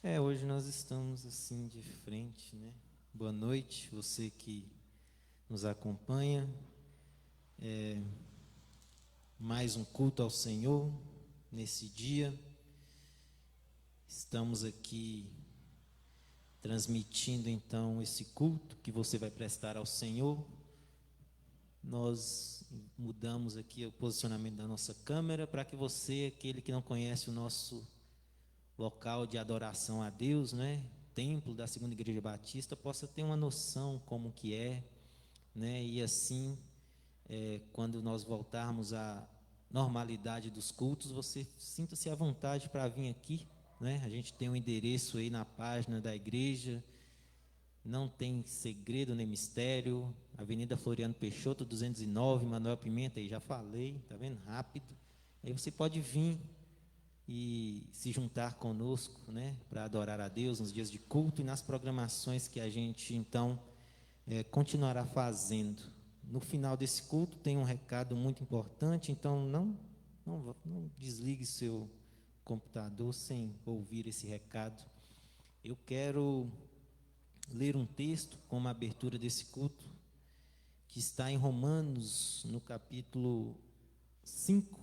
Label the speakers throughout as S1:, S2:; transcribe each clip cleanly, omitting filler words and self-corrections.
S1: Hoje nós estamos assim de frente, né? Boa noite, você que nos acompanha. Mais um culto ao Senhor nesse dia. Estamos aqui transmitindo então esse culto que você vai prestar ao Senhor. Nós mudamos aqui o posicionamento da nossa câmera para que você, aquele que não conhece o nosso local de adoração a Deus, né? Templo da Segunda Igreja Batista, possa ter uma noção como que é, né? E assim, quando nós voltarmos à normalidade dos cultos, você sinta-se à vontade para vir aqui, né? A gente tem um endereço aí na página da igreja, não tem segredo nem mistério, Avenida Floriano Peixoto, 209, Manuel Pimenta, aí já falei, tá vendo? Rápido. Aí você pode vir e se juntar conosco, né, para adorar a Deus nos dias de culto e nas programações que a gente então continuará fazendo. No final desse culto tem um recado muito importante, então não desligue seu computador sem ouvir esse recado. Eu quero ler um texto como abertura desse culto, que está em Romanos, no capítulo 5,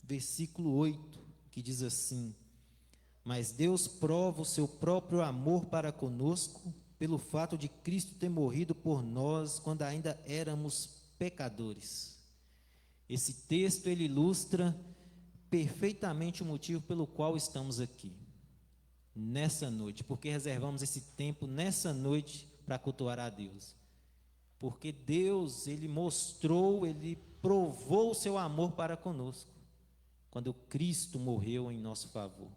S1: versículo 8, que diz assim: Mas Deus prova o seu próprio amor para conosco, pelo fato de Cristo ter morrido por nós quando ainda éramos pecadores. Esse texto ele ilustra perfeitamente o motivo pelo qual estamos aqui nessa noite, porque reservamos esse tempo nessa noite para cultuar a Deus. Porque Deus, ele mostrou, ele provou o seu amor para conosco quando Cristo morreu em nosso favor.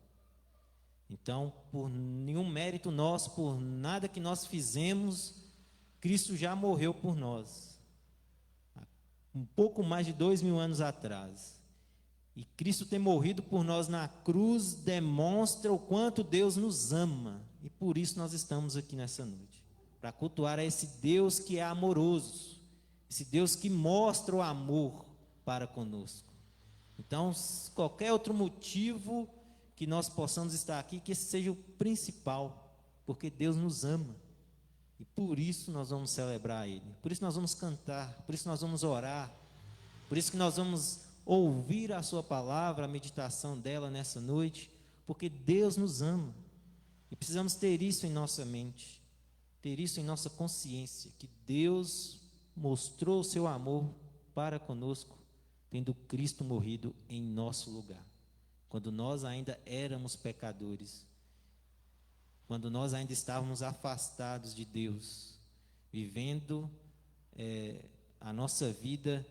S1: Então, por nenhum mérito nosso, por nada que nós fizemos, Cristo já morreu por nós, um pouco mais de 2000 anos atrás. E Cristo ter morrido por nós na cruz demonstra o quanto Deus nos ama. E por isso nós estamos aqui nessa noite, para cultuar a esse Deus que é amoroso, esse Deus que mostra o amor para conosco. Então, qualquer outro motivo que nós possamos estar aqui, que esse seja o principal, porque Deus nos ama. E por isso nós vamos celebrar Ele, por isso nós vamos cantar, por isso nós vamos orar, por isso que nós vamos ouvir a Sua palavra, a meditação dela nessa noite, porque Deus nos ama. E precisamos ter isso em nossa mente, ter isso em nossa consciência, que Deus mostrou o seu amor para conosco, tendo Cristo morrido em nosso lugar, quando nós ainda éramos pecadores, quando nós ainda estávamos afastados de Deus, vivendo a nossa vida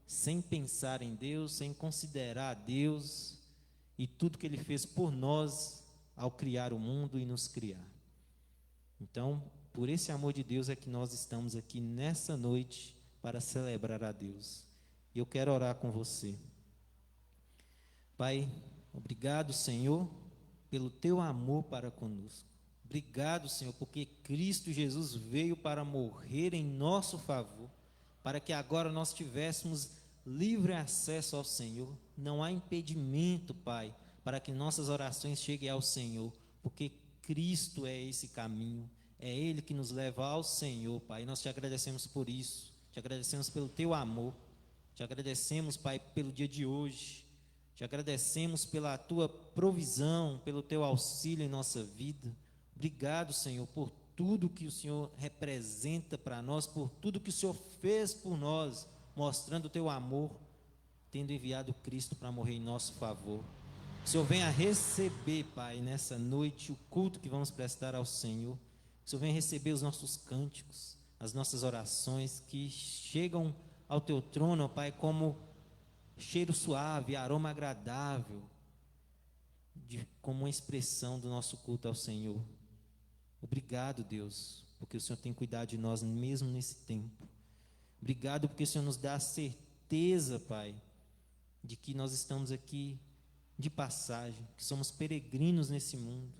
S1: sem pensar em Deus, sem considerar Deus e tudo que Ele fez por nós ao criar o mundo e nos criar. Então, por esse amor de Deus é que nós estamos aqui nessa noite para celebrar a Deus. E eu quero orar com você. Pai, obrigado, Senhor, pelo teu amor para conosco. Obrigado, Senhor, porque Cristo Jesus veio para morrer em nosso favor, para que agora nós tivéssemos livre acesso ao Senhor. Não há impedimento, Pai, para que nossas orações cheguem ao Senhor, porque Cristo é esse caminho, é Ele que nos leva ao Senhor, Pai. E nós te agradecemos por isso, te agradecemos pelo teu amor, te agradecemos, Pai, pelo dia de hoje. Te agradecemos pela tua provisão, pelo teu auxílio em nossa vida. Obrigado, Senhor, por tudo que o Senhor representa para nós, por tudo que o Senhor fez por nós, mostrando o teu amor, tendo enviado Cristo para morrer em nosso favor. Que o Senhor venha receber, Pai, nessa noite, o culto que vamos prestar ao Senhor. Que o Senhor venha receber os nossos cânticos, as nossas orações que chegam ao teu trono, Pai, como cheiro suave, aroma agradável, como uma expressão do nosso culto ao Senhor. Obrigado, Deus, porque o Senhor tem cuidado de nós mesmo nesse tempo. Obrigado porque o Senhor nos dá a certeza, Pai, de que nós estamos aqui de passagem, que somos peregrinos nesse mundo.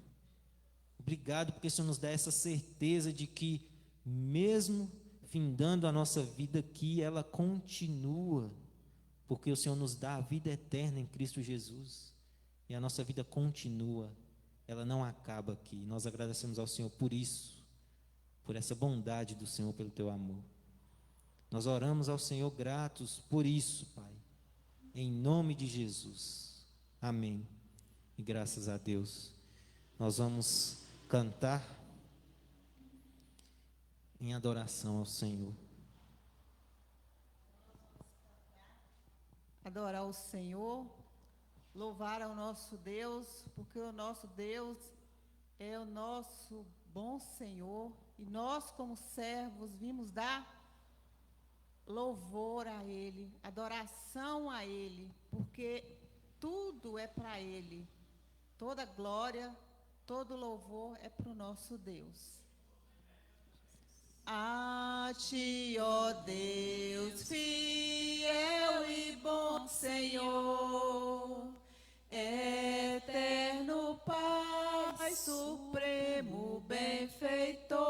S1: Obrigado porque o Senhor nos dá essa certeza de que, mesmo findando a nossa vida aqui, ela continua, porque o Senhor nos dá a vida eterna em Cristo Jesus, e a nossa vida continua, ela não acaba aqui. Nós agradecemos ao Senhor por isso, por essa bondade do Senhor, pelo teu amor. Nós oramos ao Senhor gratos por isso, Pai, em nome de Jesus. Amém. E graças a Deus, nós vamos cantar em adoração ao Senhor.
S2: Adorar o Senhor, louvar ao nosso Deus, porque o nosso Deus é o nosso bom Senhor, e nós, como servos, vimos dar louvor a Ele, adoração a Ele, porque tudo é para Ele, toda glória, todo louvor é para o nosso Deus. A ti, ó Deus, fiel e bom Senhor, eterno Pai, supremo benfeitor,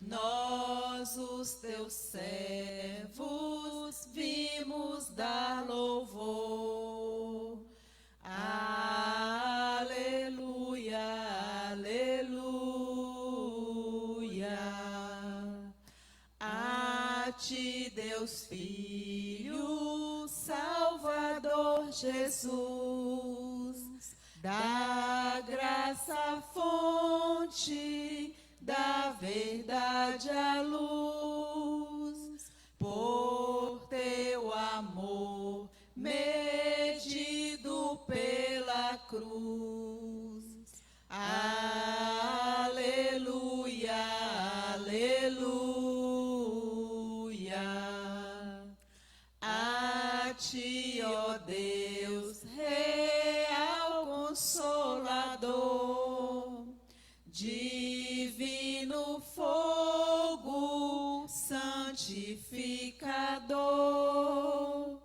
S2: nós, os teus servos, vimos dar louvor. Aleluia, aleluia. A ti, Deus Filho, Salvador Jesus, da graça fonte, da verdade a luz, por teu amor medido pela cruz. Aleluia, aleluia. A ti, ó Deus, real consolador, divino fogo santificador,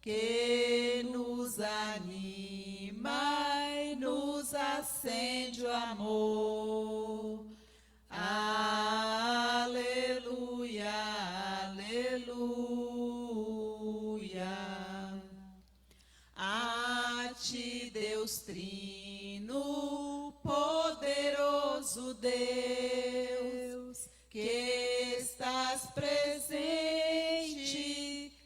S2: que nos anima e nos acende o amor. Aleluia, aleluia. A ti, Deus Trino, poderoso Deus, que estás presente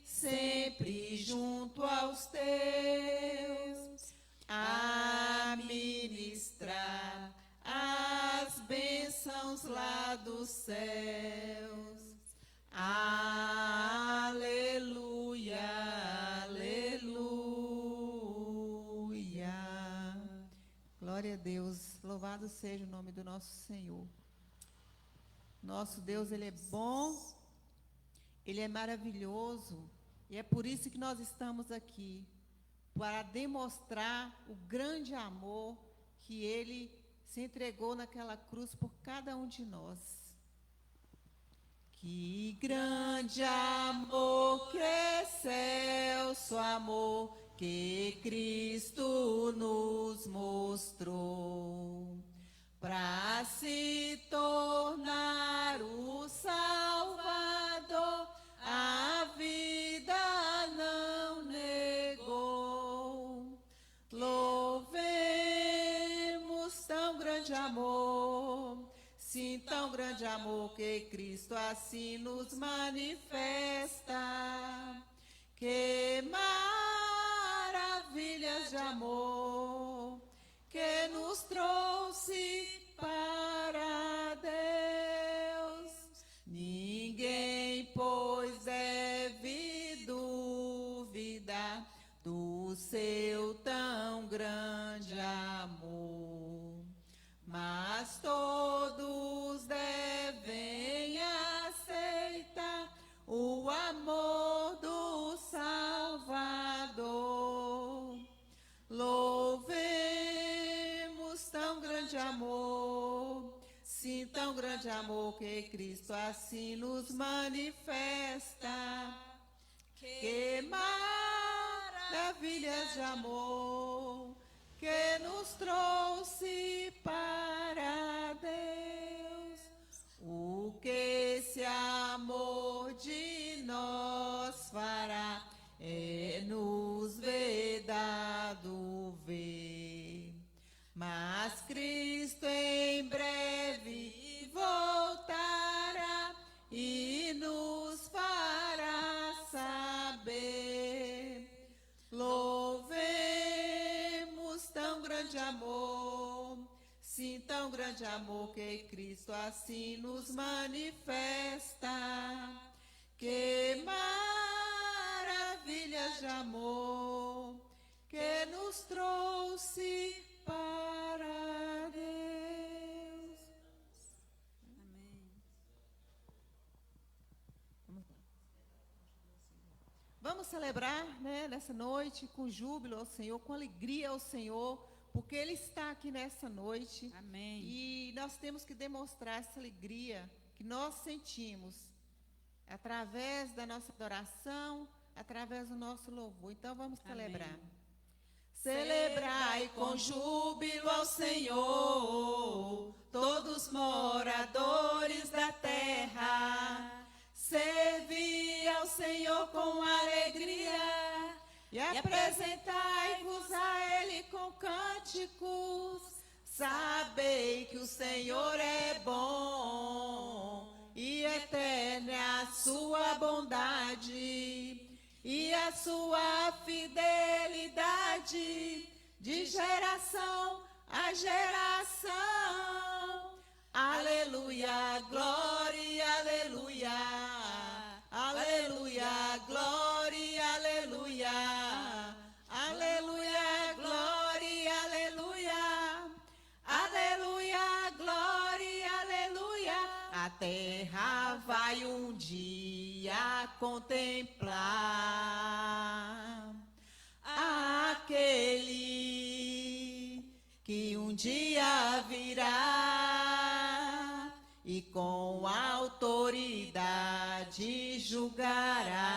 S2: sempre junto aos teus, a ministrar as bênçãos lá dos céus. Aleluia, aleluia. Glória a Deus, louvado seja o nome do nosso Senhor. Nosso Deus, Ele é bom, Ele é maravilhoso, e é por isso que nós estamos aqui, para demonstrar o grande amor que Ele se entregou naquela cruz por cada um de nós. Que grande amor, que excelso amor, que Cristo nos mostrou, para se tornar o Salvador, a vida não negou. Louvemos tão grande amor, sim, tão grande amor, que Cristo assim nos manifesta. Que maravilhas de amor que nos trouxe para Deus. Ninguém, pois, deve duvidar do seu tão grande amor, mas todos devem aceitar o amor do Salvador. Louvemos tão grande amor, sim, tão grande amor, que Cristo assim nos manifesta. Que maravilhas de amor que nos trouxe para Deus. O que esse amor de nós fará é nos vedado ver Mas Cristo em breve voltará e nos fará saber. Louvemos tão grande amor, sim, tão grande amor que Cristo assim nos manifesta. Que maravilhas de amor que nos trouxe para Deus.
S3: Amém.
S2: Vamos celebrar, né, nessa noite com júbilo ao Senhor, com alegria ao Senhor, porque Ele está aqui nessa noite.
S3: Amém.
S2: E nós temos que demonstrar essa alegria que nós sentimos através da nossa adoração, através do nosso louvor. Então vamos celebrar.
S3: Amém.
S2: Celebrai com júbilo ao Senhor, todos moradores da terra. Servi ao Senhor com alegria e apresentai-vos a Ele com cânticos. Sabei que o Senhor é bom e eterna é a sua bondade e a sua fidelidade de geração a geração. Aleluia, glória, aleluia. Aleluia, glória, aleluia. Aleluia, glória, aleluia. Aleluia, glória, aleluia. A terra vai um dia contemplar aquele que um dia virá e com autoridade julgará.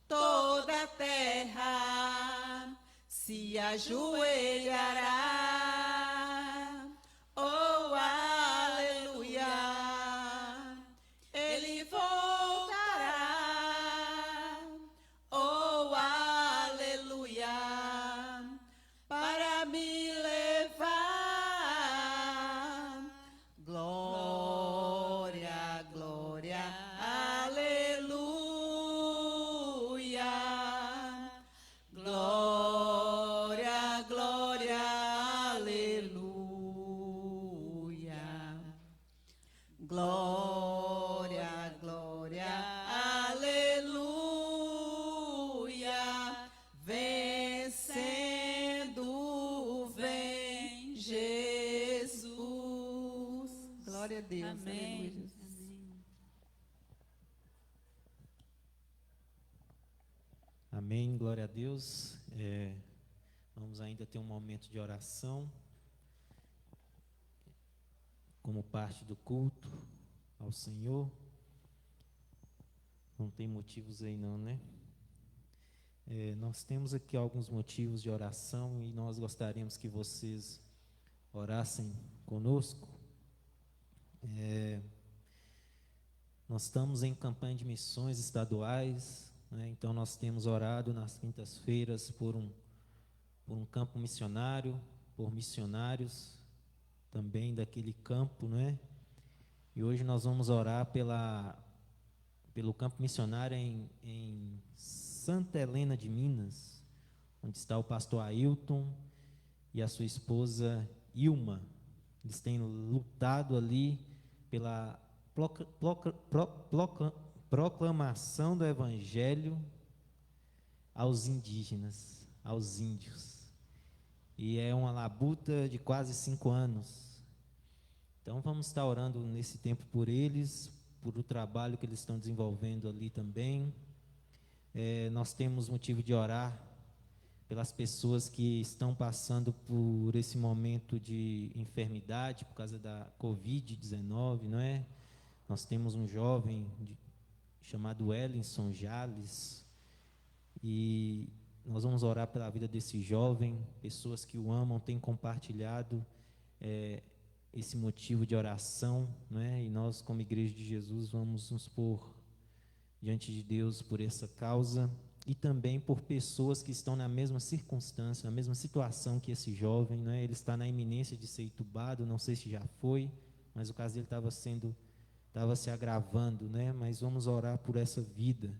S2: Toda a terra se ajoelhará. Oh, aleluia! Ele voltará. Oh, aleluia! Para me levar. Glória, glória, aleluia. Glória, glória, aleluia. Glória, glória, aleluia. Vencendo, vem Jesus. Glória a Deus. Aleluia,
S3: Amém.
S2: Jesus.
S3: Amém.
S1: Amém, glória a Deus. Vamos ainda ter um momento de oração, como parte do culto ao Senhor. Não tem motivos aí não, né? Nós temos aqui alguns motivos de oração e nós gostaríamos que vocês orassem conosco. Nós estamos em campanha de missões estaduais, né? Então nós temos orado nas quintas-feiras por um campo missionário, por missionários também daquele campo, né? E hoje nós vamos orar pelo campo missionário em Santa Helena de Minas, onde está o pastor Ailton e a sua esposa Ilma. Eles têm lutado ali pela proclamação do Evangelho aos indígenas, aos índios. E é uma labuta de quase 5 anos. Então vamos estar orando nesse tempo por eles, por o trabalho que eles estão desenvolvendo ali também. Nós temos motivo de orar pelas pessoas que estão passando por esse momento de enfermidade por causa da Covid-19, não é? Nós temos um jovem chamado Wellington Jales, e nós vamos orar pela vida desse jovem. Pessoas que o amam têm compartilhado esse motivo de oração, né? E nós, como Igreja de Jesus, vamos nos pôr diante de Deus por essa causa. e também por pessoas que estão na mesma circunstância, na mesma situação que esse jovem, né? Ele está na iminência de ser entubado, não sei se já foi, mas o caso dele estava se agravando, né? Mas vamos orar por essa vida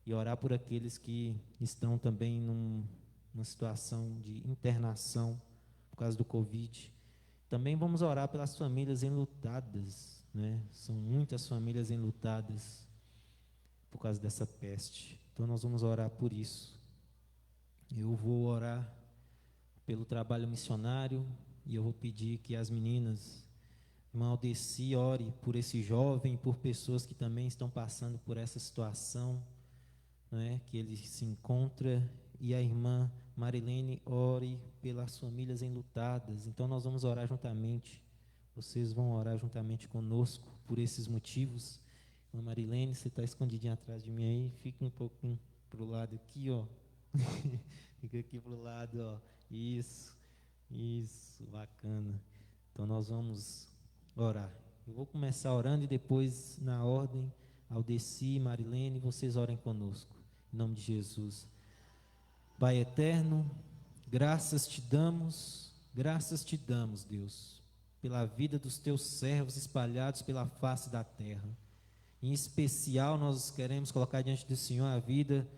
S1: e orar por aqueles que estão também numa situação de internação por causa do Covid. Também vamos orar pelas famílias enlutadas, né? São muitas famílias enlutadas por causa dessa peste. Então nós vamos orar por isso. Eu vou orar pelo trabalho missionário e eu vou pedir que as meninas, irmã Aldeci, ore por esse jovem, por pessoas que também estão passando por essa situação, né, que ele se encontra, e a irmã Marilene ore pelas famílias enlutadas. Então nós vamos orar juntamente. Vocês vão orar juntamente conosco por esses motivos. Irmã Marilene, você está escondidinha atrás de mim aí, fica um pouquinho para o lado aqui, ó. Fica aqui para o lado, ó. Isso, bacana. Então nós vamos orar. Eu vou começar orando e depois, na ordem, Aldeci, Marilene, vocês orem conosco. Em nome de Jesus. Pai eterno, graças te damos, Deus, pela vida dos teus servos espalhados pela face da terra. Em especial, nós queremos colocar diante do Senhor a vida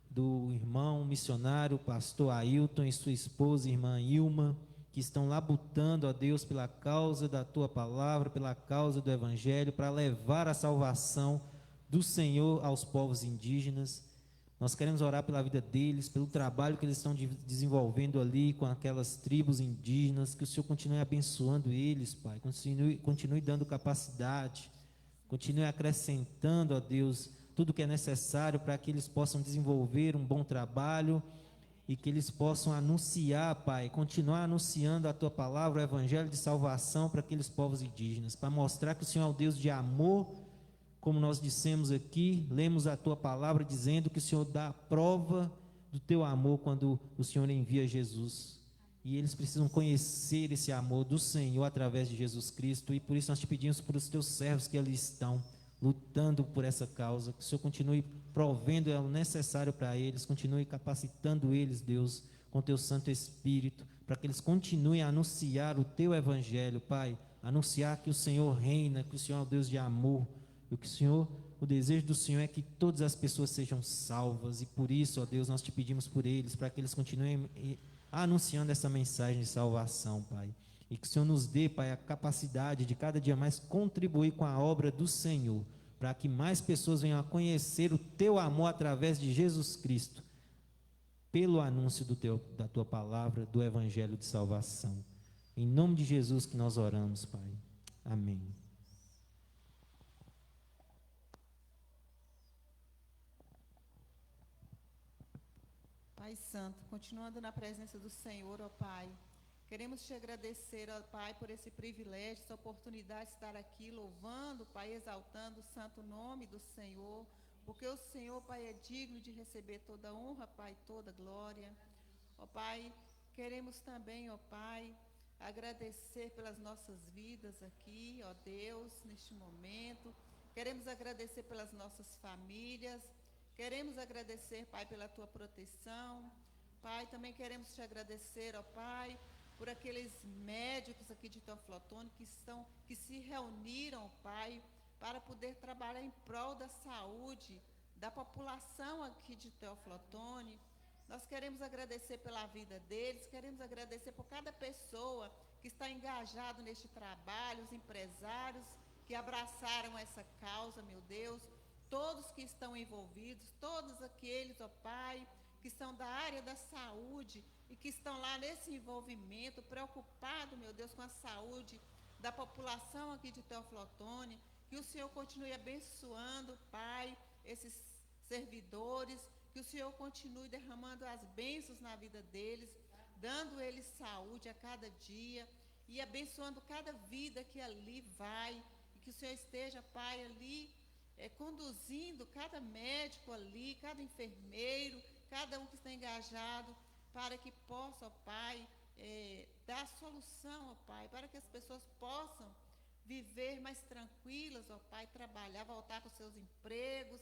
S1: do irmão missionário, pastor Ailton e sua esposa, irmã Ilma, que estão labutando a Deus pela causa da tua palavra, pela causa do evangelho, para levar a salvação do Senhor aos povos indígenas. Nós queremos orar pela vida deles, pelo trabalho que eles estão desenvolvendo ali com aquelas tribos indígenas, que o Senhor continue abençoando eles, Pai, continue dando capacidade, continue acrescentando, ó Deus, tudo que é necessário para que eles possam desenvolver um bom trabalho e que eles possam anunciar, Pai, continuar anunciando a Tua palavra, o Evangelho de salvação para aqueles povos indígenas, para mostrar que o Senhor é o Deus de amor, como nós dissemos aqui, lemos a Tua palavra dizendo que o Senhor dá a prova do Teu amor quando o Senhor envia Jesus. E eles precisam conhecer esse amor do Senhor através de Jesus Cristo, e por isso nós te pedimos por os Teus servos que ali estão, lutando por essa causa, que o Senhor continue provendo o necessário para eles, continue capacitando eles, Deus, com Teu Santo Espírito, para que eles continuem a anunciar o Teu Evangelho, Pai, anunciar que o Senhor reina, que o Senhor é o Deus de amor, e o desejo do Senhor é que todas as pessoas sejam salvas, e por isso, ó Deus, nós te pedimos por eles, para que eles continuem anunciando essa mensagem de salvação, Pai. E que o Senhor nos dê, Pai, a capacidade de cada dia mais contribuir com a obra do Senhor, para que mais pessoas venham a conhecer o Teu amor através de Jesus Cristo, pelo anúncio da Tua palavra, do Evangelho de salvação. Em nome de Jesus que nós oramos, Pai. Amém.
S2: Pai Santo, continuando na presença do Senhor, ó Pai, queremos te agradecer, ó Pai, por esse privilégio, essa oportunidade de estar aqui louvando, Pai, exaltando o santo nome do Senhor, porque o Senhor, Pai, é digno de receber toda honra, Pai, toda glória. Ó Pai, queremos também, ó Pai, agradecer pelas nossas vidas aqui, ó Deus, neste momento. Queremos agradecer pelas nossas famílias. Queremos agradecer, Pai, pela Tua proteção. Pai, também queremos te agradecer, ó Pai, por aqueles médicos aqui de Teoflotone que se reuniram, Pai, para poder trabalhar em prol da saúde da população aqui de Teoflotone. Nós queremos agradecer pela vida deles, queremos agradecer por cada pessoa que está engajado neste trabalho, os empresários que abraçaram essa causa, meu Deus, todos que estão envolvidos, todos aqueles, ó Pai, que são da área da saúde e que estão lá nesse envolvimento, preocupado, meu Deus, com a saúde da população aqui de Teoflotone, que o Senhor continue abençoando, Pai, esses servidores, que o Senhor continue derramando as bênçãos na vida deles, dando eles saúde a cada dia e abençoando cada vida que ali vai, e que o Senhor esteja, Pai, ali conduzindo cada médico ali, cada enfermeiro, cada um que está engajado, para que possa, ó Pai, dar solução, ó Pai, para que as pessoas possam viver mais tranquilas, ó Pai, trabalhar, voltar com seus empregos,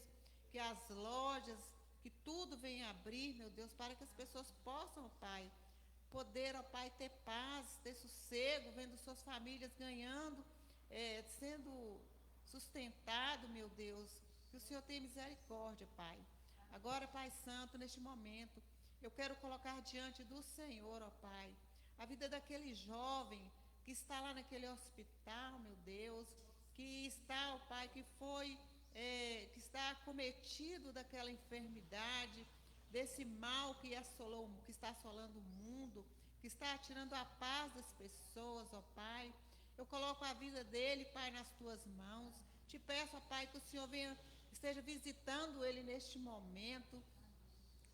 S2: que as lojas que tudo venha abrir, meu Deus, para que as pessoas possam, ó Pai, poder, ó Pai, ter paz, ter sossego, vendo suas famílias ganhando, sendo sustentado, meu Deus. Que o Senhor tenha misericórdia, Pai. Agora, Pai Santo, neste momento, eu quero colocar diante do Senhor, ó Pai, a vida daquele jovem que está lá naquele hospital, meu Deus, que está, ó Pai, que está acometido daquela enfermidade, desse mal que está assolando o mundo, que está tirando a paz das pessoas, ó Pai. Eu coloco a vida dele, Pai, nas tuas mãos. Te peço, ó Pai, que o Senhor esteja visitando ele neste momento,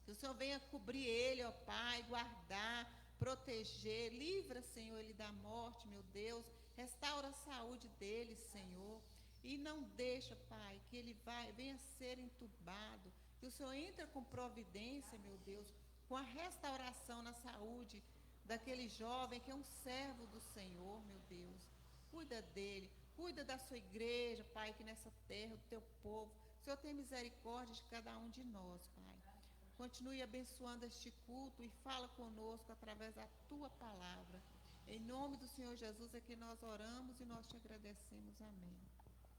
S2: que o Senhor venha cobrir ele, ó Pai, guardar, proteger. Livra, Senhor, ele da morte, meu Deus. Restaura a saúde dele, Senhor. E não deixa, Pai, que ele venha ser entubado. Que o Senhor entre com providência, meu Deus, com a restauração na saúde daquele jovem que é um servo do Senhor, meu Deus. Cuida dele, cuida da sua igreja, Pai, que nessa terra, do teu povo. O Senhor tem misericórdia de cada um de nós, Pai. Continue abençoando este culto e fala conosco através da tua palavra. Em nome do Senhor Jesus é que nós oramos e nós te agradecemos. Amém.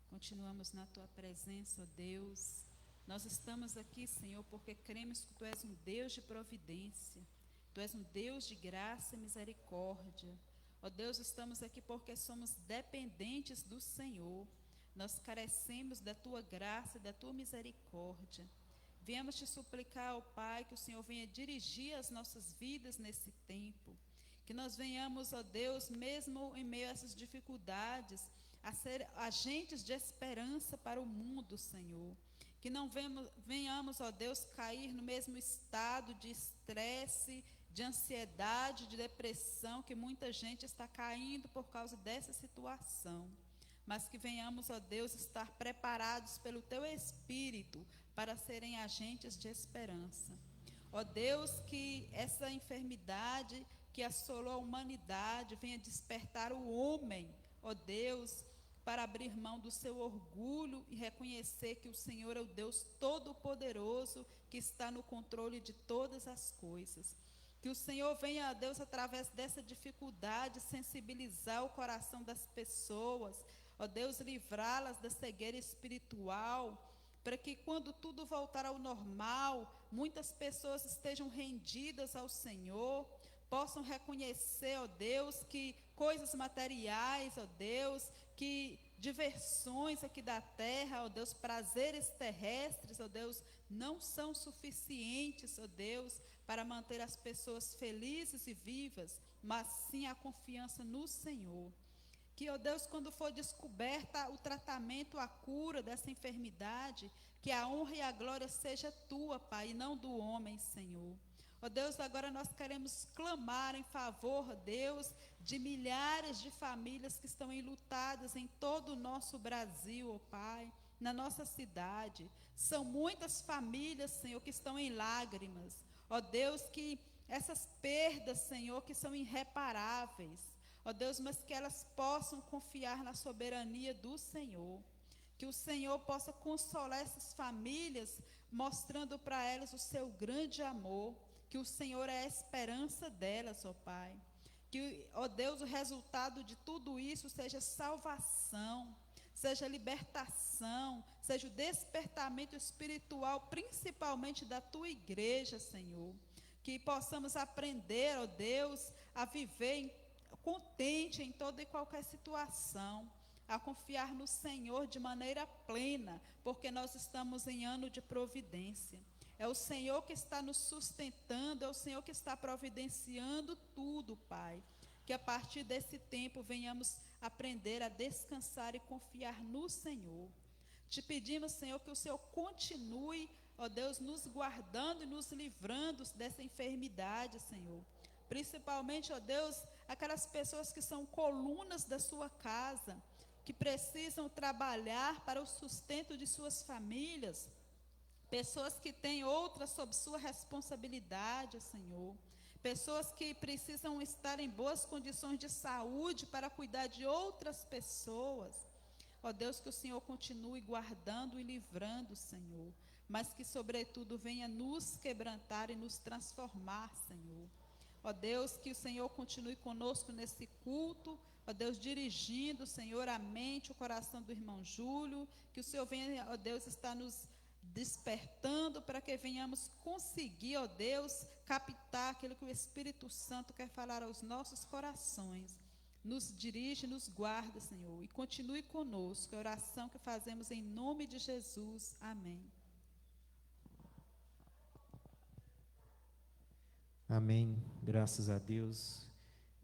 S3: Continuamos na tua presença, ó Deus. Nós estamos aqui, Senhor, porque cremos que tu és um Deus de providência. Tu és um Deus de graça e misericórdia. Ó Deus, estamos aqui porque somos dependentes do Senhor. Nós carecemos da tua graça e da tua misericórdia. Viemos te suplicar, ó Pai, que o Senhor venha dirigir as nossas vidas nesse tempo. Que nós venhamos, ó Deus, mesmo em meio a essas dificuldades, a ser agentes de esperança para o mundo, Senhor. Que não venhamos, ó Deus, cair no mesmo estado de estresse, de ansiedade, de depressão, que muita gente está caindo por causa dessa situação. Mas que venhamos, ó Deus, estar preparados pelo Teu Espírito para serem agentes de esperança. Ó Deus, que essa enfermidade que assolou a humanidade venha despertar o homem, ó Deus, para abrir mão do seu orgulho e reconhecer que o Senhor é o Deus Todo-Poderoso, que está no controle de todas as coisas. Que o Senhor venha, ó Deus, através dessa dificuldade, sensibilizar o coração das pessoas, ó Deus, livrá-las da cegueira espiritual, para que quando tudo voltar ao normal, muitas pessoas estejam rendidas ao Senhor, possam reconhecer, ó Deus, que coisas materiais, ó Deus, que diversões aqui da terra, ó Deus, prazeres terrestres, ó Deus, não são suficientes, ó Deus, para manter as pessoas felizes e vivas, mas sim a confiança no Senhor. Que, ó Deus, quando for descoberta o tratamento, a cura dessa enfermidade, que a honra e a glória seja tua, Pai, e não do homem, Senhor. Ó Deus, agora nós queremos clamar em favor, ó Deus, de milhares de famílias que estão enlutadas em todo o nosso Brasil, ó Pai, na nossa cidade. São muitas famílias, Senhor, que estão em lágrimas. Ó Deus, que essas perdas, Senhor, que são irreparáveis, ó Deus, mas que elas possam confiar na soberania do Senhor. Que o Senhor possa consolar essas famílias, mostrando para elas o seu grande amor. Que o Senhor é a esperança delas, ó Pai. Que, ó Deus, o resultado de tudo isso seja salvação, seja libertação, seja o despertamento espiritual, principalmente da Tua igreja, Senhor. Que possamos aprender, ó Deus, a viver contente em toda e qualquer situação, a confiar no Senhor de maneira plena, porque nós estamos em ano de providência. É o Senhor que está nos sustentando, é o Senhor que está providenciando tudo, Pai. Que a partir desse tempo venhamos aprender a descansar e confiar no Senhor. Te pedimos, Senhor, que o Senhor continue, ó Deus, nos guardando e nos livrando dessa enfermidade, Senhor. Principalmente, ó Deus, aquelas pessoas que são colunas da sua casa, que precisam trabalhar para o sustento de suas famílias, pessoas que têm outras sob sua responsabilidade, Senhor, pessoas que precisam estar em boas condições de saúde para cuidar de outras pessoas. Ó Deus, que o Senhor continue guardando e livrando, Senhor, mas que, sobretudo, venha nos quebrantar e nos transformar, Senhor. Ó Deus, que o Senhor continue conosco nesse culto, ó Deus, dirigindo, Senhor, a mente, o coração do irmão Júlio, que o Senhor venha, ó Deus, estar nos despertando para que venhamos conseguir, ó Deus, captar aquilo que o Espírito Santo quer falar aos nossos corações. Nos dirige, nos guarda, Senhor, e continue conosco. É a oração que fazemos em nome de Jesus. Amém.
S1: Amém. Graças a Deus.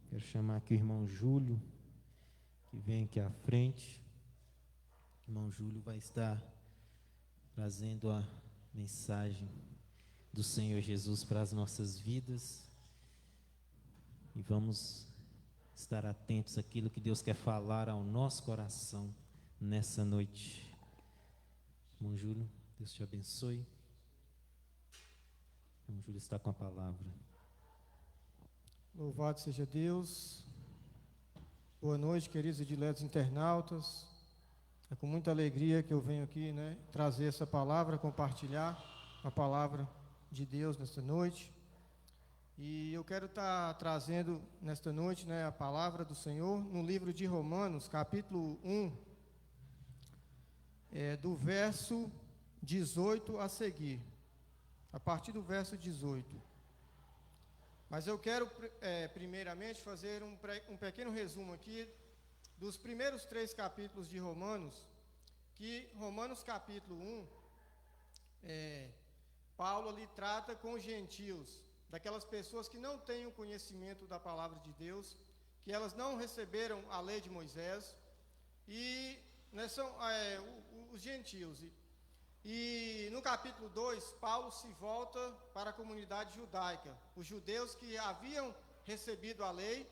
S1: Quero chamar aqui o irmão Júlio, que vem aqui à frente. O irmão Júlio vai estar trazendo a mensagem do Senhor Jesus para as nossas vidas. E vamos estar atentos àquilo que Deus quer falar ao nosso coração nessa noite. Irmão Júlio, Deus te abençoe. O irmão Júlio está com a palavra.
S4: Louvado seja Deus. Boa noite, queridos e diletos internautas. É com muita alegria que eu venho aqui, trazer essa palavra, compartilhar a palavra de Deus nesta noite. E eu quero estar trazendo nesta noite, a palavra do Senhor no livro de Romanos, capítulo 1, do verso 18 a seguir, a partir do verso 18. Mas eu quero, primeiramente, fazer um pequeno resumo aqui dos primeiros 3 capítulos de Romanos, que Romanos capítulo 1, Paulo ali trata com os gentios, daquelas pessoas que não têm o conhecimento da palavra de Deus, que elas não receberam a lei de Moisés, e são os gentios. E no capítulo 2, Paulo se volta para a comunidade judaica, os judeus que haviam recebido a lei,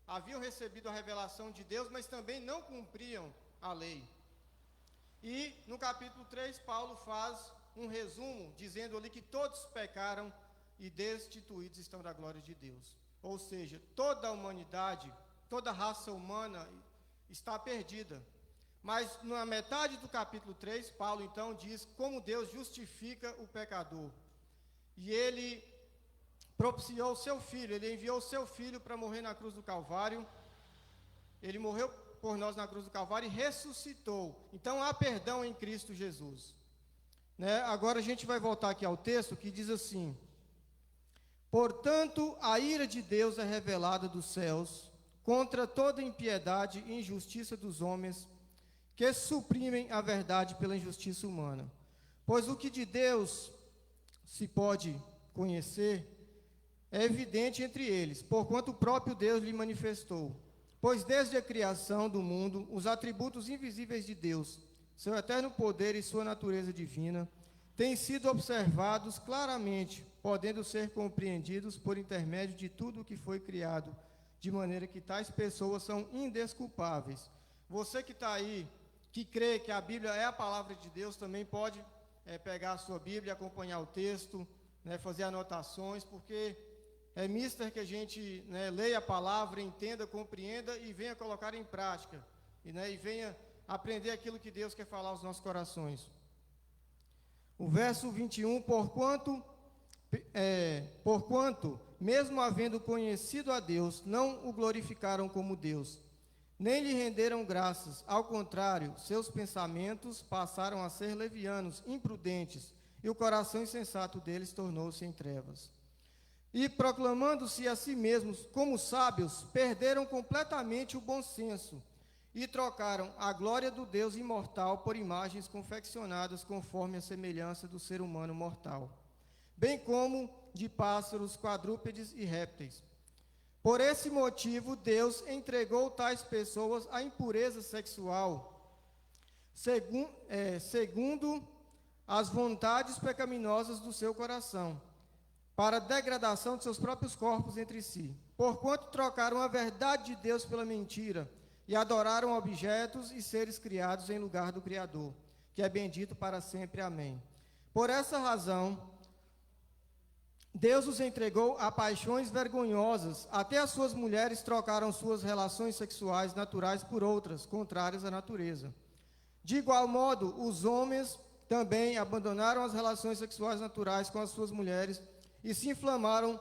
S4: haviam recebido a revelação de Deus, mas também não cumpriam a lei. E no capítulo 3, Paulo faz um resumo, dizendo ali que todos pecaram e destituídos estão da glória de Deus. Ou seja, toda a humanidade, toda a raça humana está perdida. Mas na metade do capítulo 3, Paulo então diz como Deus justifica o pecador. E ele propiciou o seu filho, ele enviou o seu filho para morrer na cruz do Calvário. Ele morreu por nós na cruz do Calvário e ressuscitou. Então há perdão em Cristo Jesus. Agora a gente vai voltar aqui ao texto que diz assim: portanto, a ira de Deus é revelada dos céus contra toda impiedade e injustiça dos homens que suprimem a verdade pela injustiça humana. Pois o que de Deus se pode conhecer é evidente entre eles, porquanto o próprio Deus lhe manifestou. Pois desde a criação do mundo, os atributos invisíveis de Deus, seu eterno poder e sua natureza divina, têm sido observados claramente, podendo ser compreendidos por intermédio de tudo o que foi criado, de maneira que tais pessoas são indesculpáveis. Você que está aí, que crê que a Bíblia é a palavra de Deus, também pode pegar a sua Bíblia, acompanhar o texto, fazer anotações, porque é mister que a gente leia a palavra, entenda, compreenda e venha colocar em prática, e venha aprender aquilo que Deus quer falar aos nossos corações. O verso 21, porquanto, mesmo havendo conhecido a Deus, não o glorificaram como Deus, nem lhe renderam graças, ao contrário, seus pensamentos passaram a ser levianos, imprudentes, e o coração insensato deles tornou-se em trevas. E, proclamando-se a si mesmos como sábios, perderam completamente o bom senso, e trocaram a glória do Deus imortal por imagens confeccionadas conforme a semelhança do ser humano mortal, bem como de pássaros, quadrúpedes e répteis. Por esse motivo, Deus entregou tais pessoas à impureza sexual, segundo as vontades pecaminosas do seu coração, para a degradação de seus próprios corpos entre si, porquanto trocaram a verdade de Deus pela mentira, e adoraram objetos e seres criados em lugar do Criador, que é bendito para sempre. Amém. Por essa razão, Deus os entregou a paixões vergonhosas, até as suas mulheres trocaram suas relações sexuais naturais por outras, contrárias à natureza. De igual modo, os homens também abandonaram as relações sexuais naturais com as suas mulheres e se inflamaram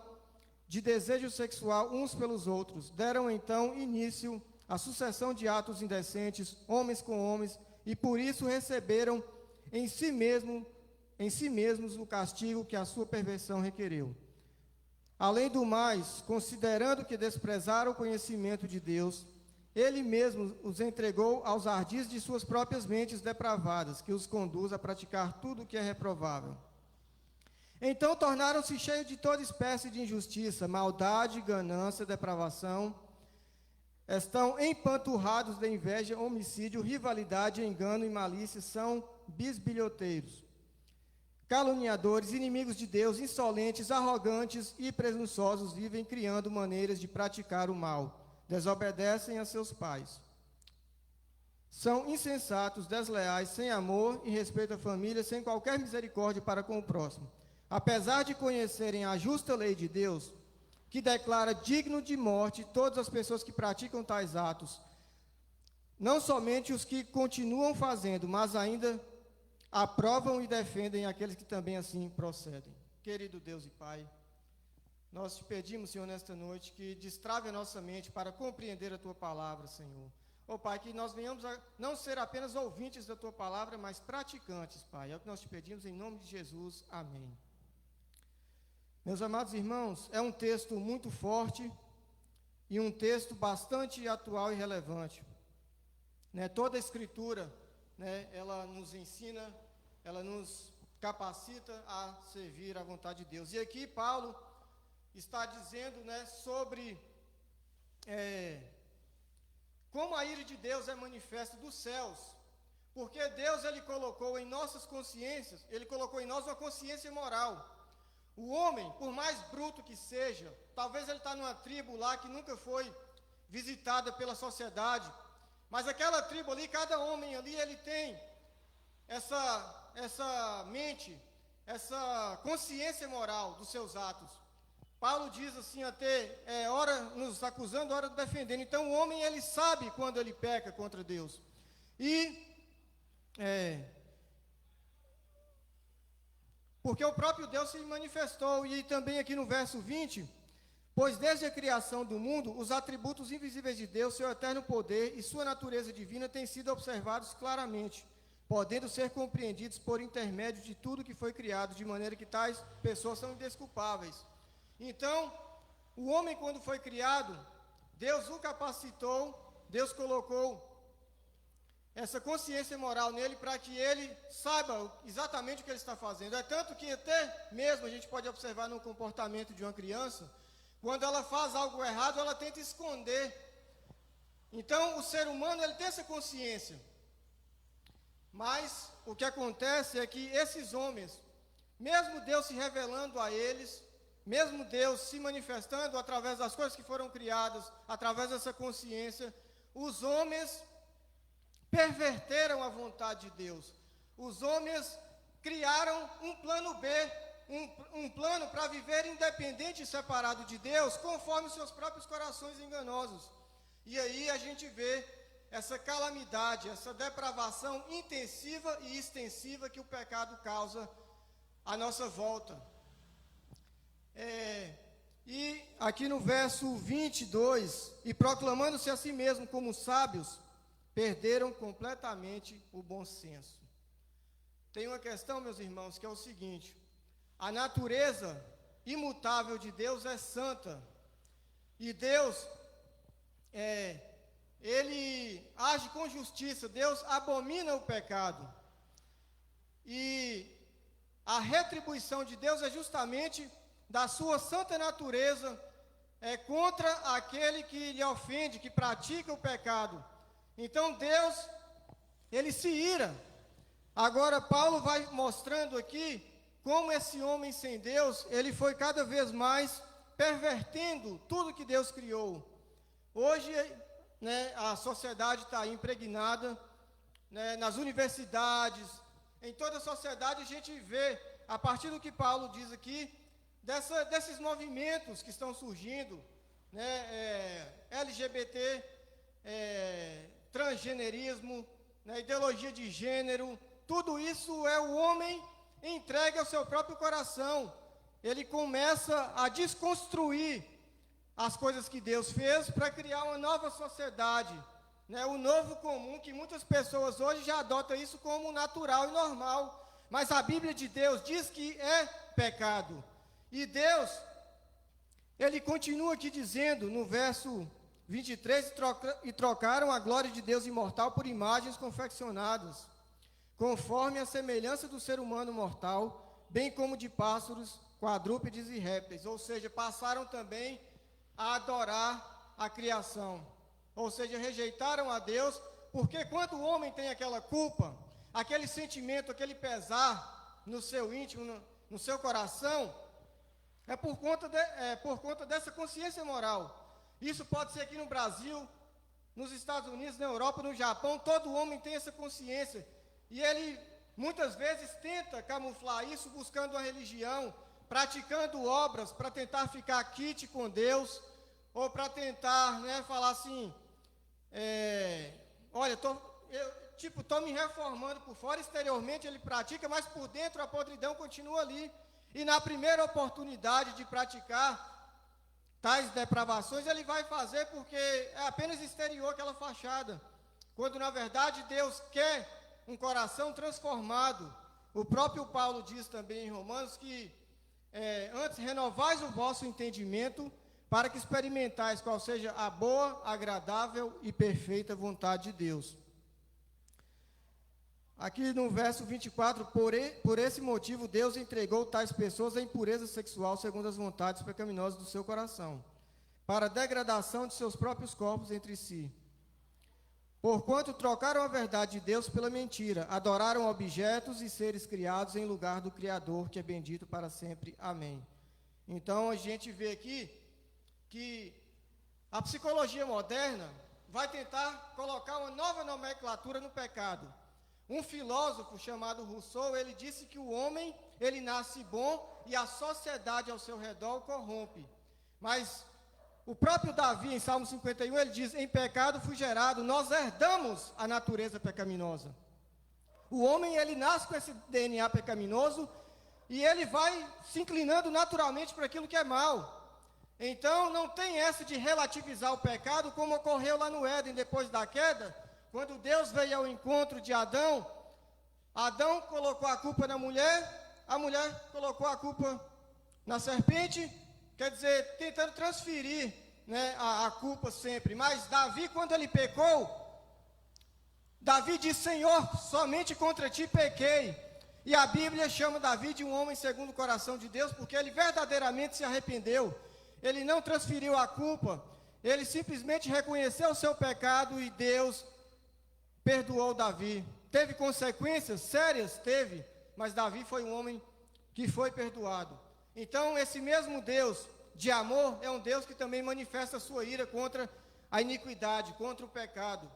S4: de desejo sexual uns pelos outros. Deram então início à sucessão de atos indecentes, homens com homens, e por isso receberam em si mesmos o castigo que a sua perversão requereu. Além do mais, considerando que desprezaram o conhecimento de Deus, Ele mesmo os entregou aos ardis de suas próprias mentes depravadas, que os conduz a praticar tudo o que é reprovável. Então tornaram-se cheios de toda espécie de injustiça, maldade, ganância, depravação. Estão empanturrados de inveja, homicídio, rivalidade, engano e malícia, são bisbilhoteiros, caluniadores, inimigos de Deus, insolentes, arrogantes e presunçosos, vivem criando maneiras de praticar o mal, desobedecem a seus pais. São insensatos, desleais, sem amor e respeito à família, sem qualquer misericórdia para com o próximo. Apesar de conhecerem a justa lei de Deus, que declara digno de morte todas as pessoas que praticam tais atos, não somente os que continuam fazendo, mas ainda aprovam e defendem aqueles que também assim procedem. Querido Deus e Pai, nós te pedimos, Senhor, nesta noite, que destrave a nossa mente para compreender a Tua palavra, Senhor. Ó Pai, que nós venhamos a não ser apenas ouvintes da Tua palavra, mas praticantes, Pai. É o que nós te pedimos em nome de Jesus. Amém. Meus amados irmãos, é um texto muito forte e um texto bastante atual e relevante. Toda a Escritura, ela nos ensina, ela nos capacita a servir à vontade de Deus. E aqui Paulo está dizendo sobre como a ira de Deus é manifesta dos céus, porque Deus ele colocou em nossas consciências, ele colocou em nós uma consciência moral. O homem, por mais bruto que seja, talvez ele está numa tribo lá que nunca foi visitada pela sociedade, mas aquela tribo ali, cada homem ali, ele tem essa mente, essa consciência moral dos seus atos. Paulo diz assim até, ora nos acusando, ora defendendo. Então o homem, ele sabe quando ele peca contra Deus. Porque o próprio Deus se manifestou, e também aqui no verso 20, pois desde a criação do mundo, os atributos invisíveis de Deus, seu eterno poder e sua natureza divina têm sido observados claramente, podendo ser compreendidos por intermédio de tudo que foi criado, de maneira que tais pessoas são indesculpáveis. Então, o homem quando foi criado, Deus o capacitou, Deus colocou essa consciência moral nele para que ele saiba exatamente o que ele está fazendo. É tanto que até mesmo a gente pode observar no comportamento de uma criança, quando ela faz algo errado, ela tenta esconder. Então, o ser humano, ele tem essa consciência. Mas o que acontece é que esses homens, mesmo Deus se revelando a eles, mesmo Deus se manifestando através das coisas que foram criadas, através dessa consciência, os homens perverteram a vontade de Deus. Os homens criaram um plano B, um plano para viver independente e separado de Deus, conforme seus próprios corações enganosos. E aí a gente vê essa calamidade, essa depravação intensiva e extensiva que o pecado causa à nossa volta. E aqui no verso 22, e proclamando-se a si mesmo como sábios, perderam completamente o bom senso. Tem uma questão, meus irmãos, que é o seguinte: a natureza imutável de Deus é santa, e Deus, ele age com justiça, Deus abomina o pecado, e a retribuição de Deus é justamente da sua santa natureza contra aquele que lhe ofende, que pratica o pecado. Então Deus, ele se ira. Agora Paulo vai mostrando aqui como esse homem sem Deus, ele foi cada vez mais pervertendo tudo que Deus criou. Hoje, a sociedade está impregnada, nas universidades, em toda a sociedade a gente vê, a partir do que Paulo diz aqui, desses movimentos que estão surgindo, LGBT, transgenerismo, ideologia de gênero, tudo isso é o homem entregue ao seu próprio coração. Ele começa a desconstruir as coisas que Deus fez para criar uma nova sociedade, né? O novo comum, que muitas pessoas hoje já adotam isso como natural e normal. Mas a Bíblia de Deus diz que é pecado. E Deus, Ele continua aqui dizendo no verso 23, e trocaram a glória de Deus imortal por imagens confeccionadas, conforme a semelhança do ser humano mortal, bem como de pássaros, quadrúpedes e répteis. Ou seja, passaram também a adorar a criação. Ou seja, rejeitaram a Deus, porque quando o homem tem aquela culpa, aquele sentimento, aquele pesar no seu íntimo, no seu coração, é por conta dessa consciência moral. Isso pode ser aqui no Brasil, nos Estados Unidos, na Europa, no Japão, todo homem tem essa consciência. E ele, muitas vezes, tenta camuflar isso buscando uma religião, praticando obras para tentar ficar quite com Deus, ou para tentar, né, falar assim, olha, estou me reformando por fora, exteriormente ele pratica, mas por dentro a podridão continua ali. E na primeira oportunidade de praticar tais depravações, ele vai fazer porque é apenas exterior aquela fachada. Quando na verdade Deus quer um coração transformado. O próprio Paulo diz também em Romanos que antes renovais o vosso entendimento para que experimentais qual seja a boa, agradável e perfeita vontade de Deus. Aqui no verso 24, por esse motivo Deus entregou tais pessoas à impureza sexual segundo as vontades pecaminosas do seu coração, para a degradação de seus próprios corpos entre si. Porquanto trocaram a verdade de Deus pela mentira, adoraram objetos e seres criados em lugar do Criador, que é bendito para sempre. Amém. Então a gente vê aqui que a psicologia moderna vai tentar colocar uma nova nomenclatura no pecado. Um filósofo chamado Rousseau, ele disse que o homem, ele nasce bom e a sociedade ao seu redor o corrompe. Mas o próprio Davi, em Salmo 51, ele diz, em pecado fui gerado, nós herdamos a natureza pecaminosa. O homem, ele nasce com esse DNA pecaminoso e ele vai se inclinando naturalmente para aquilo que é mal. Então, não tem essa de relativizar o pecado, como ocorreu lá no Éden, depois da queda. Quando Deus veio ao encontro de Adão, Adão colocou a culpa na mulher, a mulher colocou a culpa na serpente, quer dizer, tentando transferir, né, a culpa sempre. Mas Davi, quando ele pecou, Davi disse, Senhor, somente contra ti pequei. E a Bíblia chama Davi de um homem segundo o coração de Deus, porque ele verdadeiramente se arrependeu. Ele não transferiu a culpa, ele simplesmente reconheceu o seu pecado e Deus perdoou Davi. Teve consequências sérias? Teve, mas Davi foi um homem que foi perdoado. Então, esse mesmo Deus de amor é um Deus que também manifesta a sua ira contra a iniquidade, contra o pecado.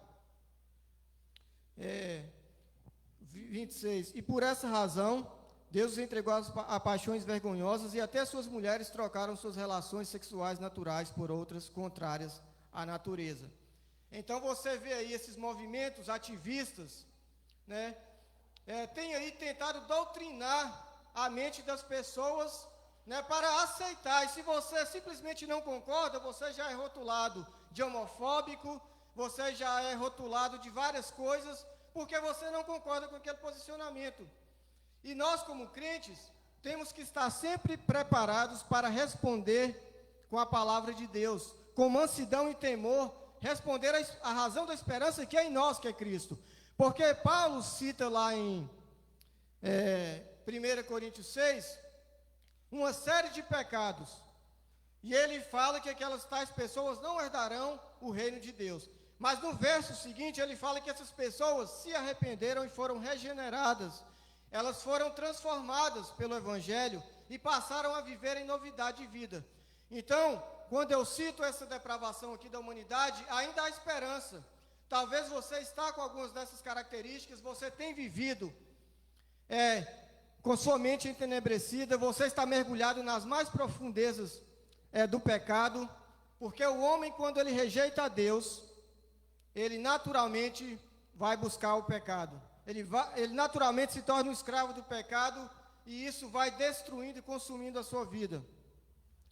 S4: 26. E por essa razão, Deus os entregou a paixões vergonhosas e até suas mulheres trocaram suas relações sexuais naturais por outras contrárias à natureza. Então você vê aí esses movimentos ativistas, né, tem aí tentado doutrinar a mente das pessoas, né, para aceitar. E se você simplesmente não concorda, você já é rotulado de homofóbico, você já é rotulado de várias coisas, porque você não concorda com aquele posicionamento. E nós, como crentes, temos que estar sempre preparados para responder com a palavra de Deus, com mansidão e temor, responder a razão da esperança que é em nós, que é Cristo. Porque Paulo cita lá em 1 Coríntios 6, uma série de pecados. E ele fala que aquelas tais pessoas não herdarão o reino de Deus. Mas no verso seguinte ele fala que essas pessoas se arrependeram e foram regeneradas. Elas foram transformadas pelo Evangelho e passaram a viver em novidade de vida. Então, quando eu cito essa depravação aqui da humanidade, ainda há esperança. Talvez você está com algumas dessas características, você tem vivido com sua mente entenebrecida, você está mergulhado nas mais profundezas do pecado, porque o homem, quando ele rejeita a Deus, ele naturalmente vai buscar o pecado. ele naturalmente se torna um escravo do pecado, e isso vai destruindo e consumindo a sua vida.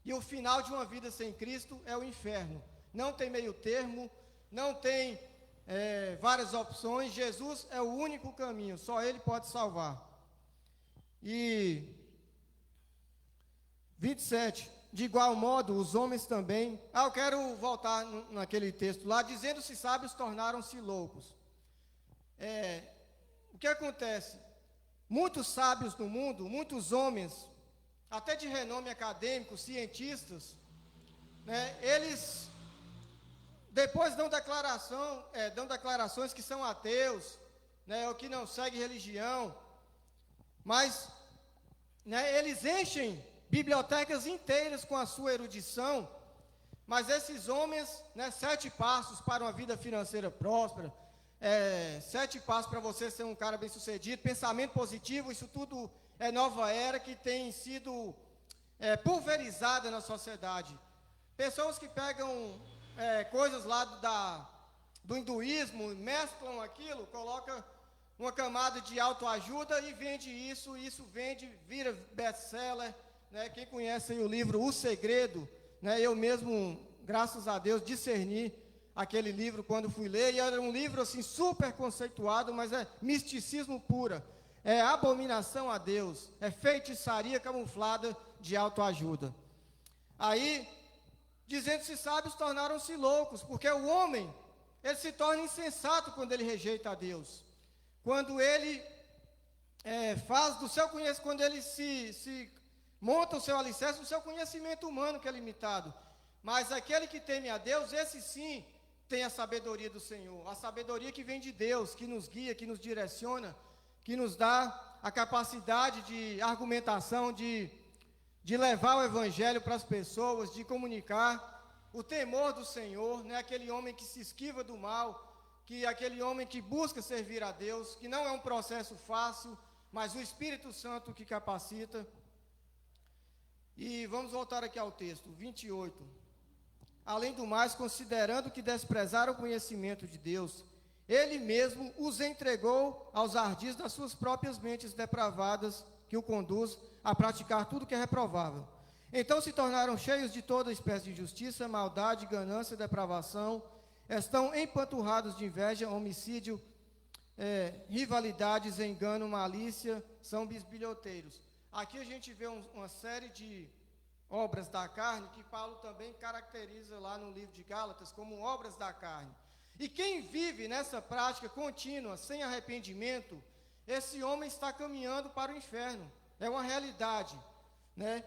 S4: E o final de uma vida sem Cristo é o inferno. Não tem meio termo, não tem várias opções. Jesus é o único caminho, só Ele pode salvar. E 27, de igual modo, os homens também. Eu quero voltar naquele texto lá, dizendo-se sábios, tornaram-se loucos. O que acontece? Muitos sábios no mundo, muitos homens, até de renome acadêmico, cientistas, né, eles depois dão declarações que são ateus, né, ou que não seguem religião, mas, né, eles enchem bibliotecas inteiras com a sua erudição, mas esses homens, né, 7 passos para uma vida financeira próspera, 7 passos para você ser um cara bem-sucedido, pensamento positivo, isso tudo é nova era que tem sido pulverizada na sociedade. Pessoas que pegam coisas lá do hinduísmo, mesclam aquilo, colocam uma camada de autoajuda e vende isso vende, vira best-seller, né? Quem conhece aí o livro O Segredo, né? Eu mesmo, graças a Deus, discerni aquele livro quando fui ler, e era um livro assim super conceituado, mas é misticismo pura, é abominação a Deus, é feitiçaria camuflada de autoajuda. Aí, dizendo-se sábios, tornaram-se loucos, porque o homem, ele se torna insensato quando ele rejeita a Deus, quando ele faz do seu conhecimento, quando ele se monta o seu alicerce do seu conhecimento humano, que é limitado. Mas aquele que teme a Deus, esse sim tem a sabedoria do Senhor, a sabedoria que vem de Deus, que nos guia, que nos direciona, que nos dá a capacidade de argumentação, de levar o evangelho para as pessoas, de comunicar o temor do Senhor, né? Aquele homem que se esquiva do mal, aquele homem que busca servir a Deus, que não é um processo fácil, mas o Espírito Santo que capacita. E vamos voltar aqui ao texto, 28. Além do mais, considerando que desprezaram o conhecimento de Deus, Ele mesmo os entregou aos ardis das suas próprias mentes depravadas, que o conduz a praticar tudo que é reprovável. Então se tornaram cheios de toda espécie de injustiça, maldade, ganância, depravação, estão empanturrados de inveja, homicídio, rivalidades, engano, malícia, são bisbilhoteiros. Aqui a gente vê uma série de obras da carne, que Paulo também caracteriza lá no livro de Gálatas como obras da carne. E quem vive nessa prática contínua, sem arrependimento, esse homem está caminhando para o inferno. É uma realidade, né?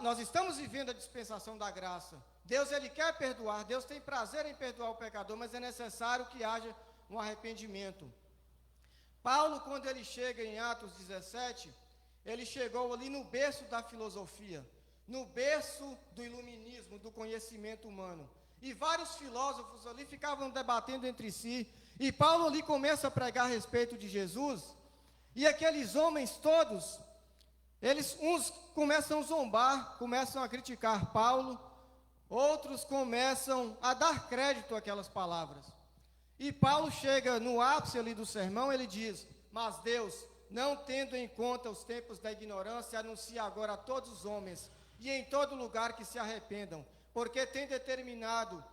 S4: Nós estamos vivendo a dispensação da graça. Deus, Ele quer perdoar, Deus tem prazer em perdoar o pecador, mas é necessário que haja um arrependimento. Paulo, quando ele chega em Atos 17, ele chegou ali no berço da filosofia, no berço do iluminismo, do conhecimento humano. E vários filósofos ali ficavam debatendo entre si, e Paulo ali começa a pregar a respeito de Jesus, e aqueles homens todos, uns começam a zombar, começam a criticar Paulo, outros começam a dar crédito àquelas palavras. E Paulo chega no ápice ali do sermão, ele diz: mas Deus, não tendo em conta os tempos da ignorância, anuncia agora a todos os homens, e em todo lugar que se arrependam, porque tem determinado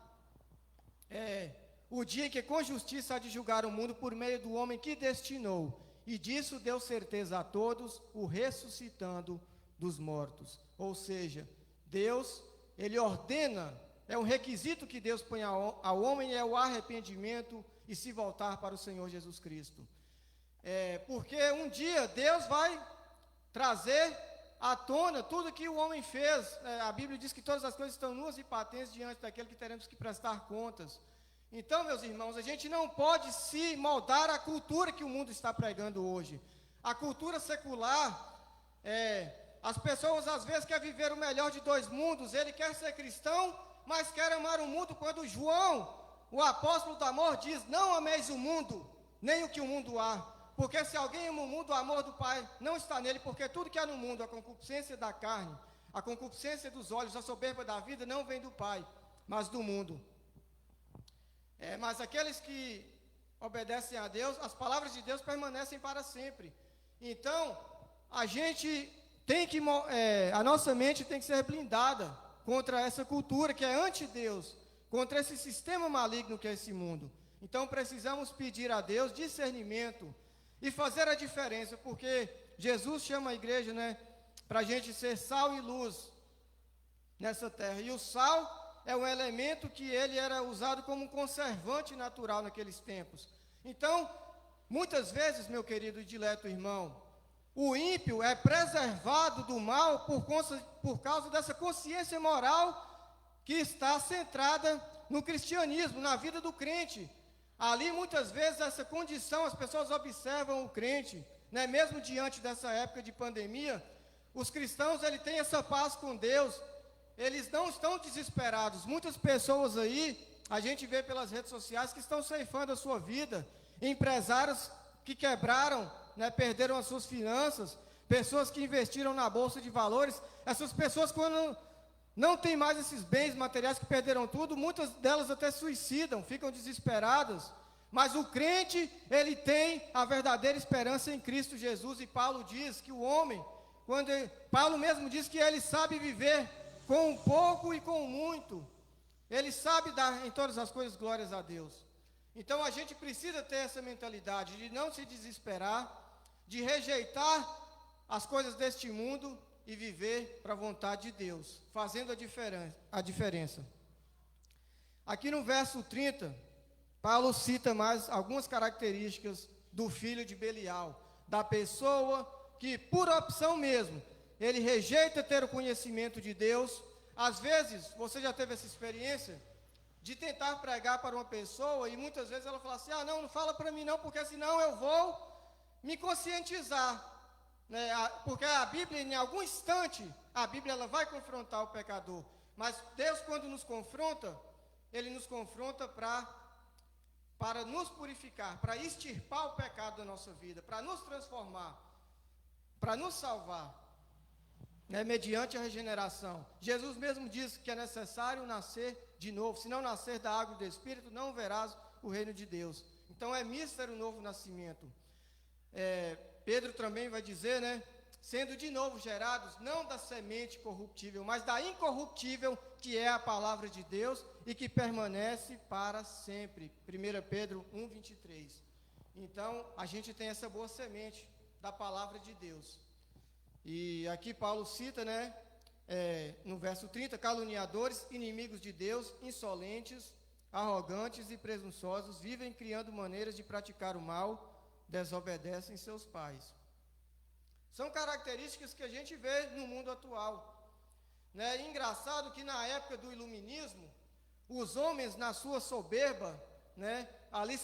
S4: o dia em que com justiça há de julgar o mundo por meio do homem que destinou, e disso deu certeza a todos, o ressuscitando dos mortos. Ou seja, Deus, Ele ordena, é um requisito que Deus põe ao homem, é o arrependimento e se voltar para o Senhor Jesus Cristo. Porque um dia Deus vai trazer à tona tudo que o homem fez. A Bíblia diz que todas as coisas estão nuas e patentes diante daquele que teremos que prestar contas. Então, meus irmãos, a gente não pode se moldar à cultura que o mundo está pregando hoje. A cultura secular, as pessoas às vezes querem viver o melhor de dois mundos. Ele quer ser cristão, mas quer amar o mundo, quando João, o apóstolo do amor, diz: não ameis o mundo, nem o que o mundo há. Porque se alguém ama o mundo, o amor do Pai não está nele, porque tudo que há no mundo, a concupiscência da carne, a concupiscência dos olhos, a soberba da vida, não vem do Pai, mas do mundo. Mas aqueles que obedecem a Deus, as palavras de Deus permanecem para sempre. Então, a gente tem que, a nossa mente tem que ser blindada contra essa cultura que é anti-Deus, contra esse sistema maligno que é esse mundo. Então, precisamos pedir a Deus discernimento e fazer a diferença, porque Jesus chama a igreja, né, para a gente ser sal e luz nessa terra. E o sal é um elemento que ele era usado como um conservante natural naqueles tempos. Então, muitas vezes, meu querido e dileto irmão, o ímpio é preservado do mal por causa dessa consciência moral que está centrada no cristianismo, na vida do crente. Ali, muitas vezes, essa condição, as pessoas observam o crente, né? Mesmo diante dessa época de pandemia, os cristãos, eles têm essa paz com Deus, eles não estão desesperados. Muitas pessoas aí, a gente vê pelas redes sociais, que estão ceifando a sua vida, empresários que quebraram, né, perderam as suas finanças, pessoas que investiram na bolsa de valores. Essas pessoas, quando não tem mais esses bens materiais, que perderam tudo, muitas delas até suicidam, ficam desesperadas. Mas o crente, ele tem a verdadeira esperança em Cristo Jesus. E Paulo diz que o homem, Paulo mesmo diz que ele sabe viver com pouco e com muito. Ele sabe dar em todas as coisas glórias a Deus. Então a gente precisa ter essa mentalidade de não se desesperar, de rejeitar as coisas deste mundo e viver para a vontade de Deus, fazendo a diferença. Aqui no verso 30, Paulo cita mais algumas características do filho de Belial, da pessoa que, por opção mesmo, ele rejeita ter o conhecimento de Deus. Às vezes, você já teve essa experiência de tentar pregar para uma pessoa e muitas vezes ela fala assim: não fala para mim não, porque senão eu vou me conscientizar. Né? Porque a Bíblia, em algum instante, a Bíblia ela vai confrontar o pecador. Mas Deus, quando nos confronta, Ele nos confronta para nos purificar, para extirpar o pecado da nossa vida, para nos transformar, para nos salvar, né, mediante a regeneração. Jesus mesmo disse que é necessário nascer de novo. Se não nascer da água e do Espírito, não verás o reino de Deus. Então é míster o novo nascimento. Pedro também vai dizer, né, sendo de novo gerados, não da semente corruptível, mas da incorruptível, que é a palavra de Deus e que permanece para sempre. 1 Pedro 1:23. Então, a gente tem essa boa semente da palavra de Deus. E aqui Paulo cita, né, no verso 30, caluniadores, inimigos de Deus, insolentes, arrogantes e presunçosos, vivem criando maneiras de praticar o mal, desobedecem seus pais. São características que a gente vê no mundo atual, né? Engraçado que na época do iluminismo, os homens, na sua soberba, né, ali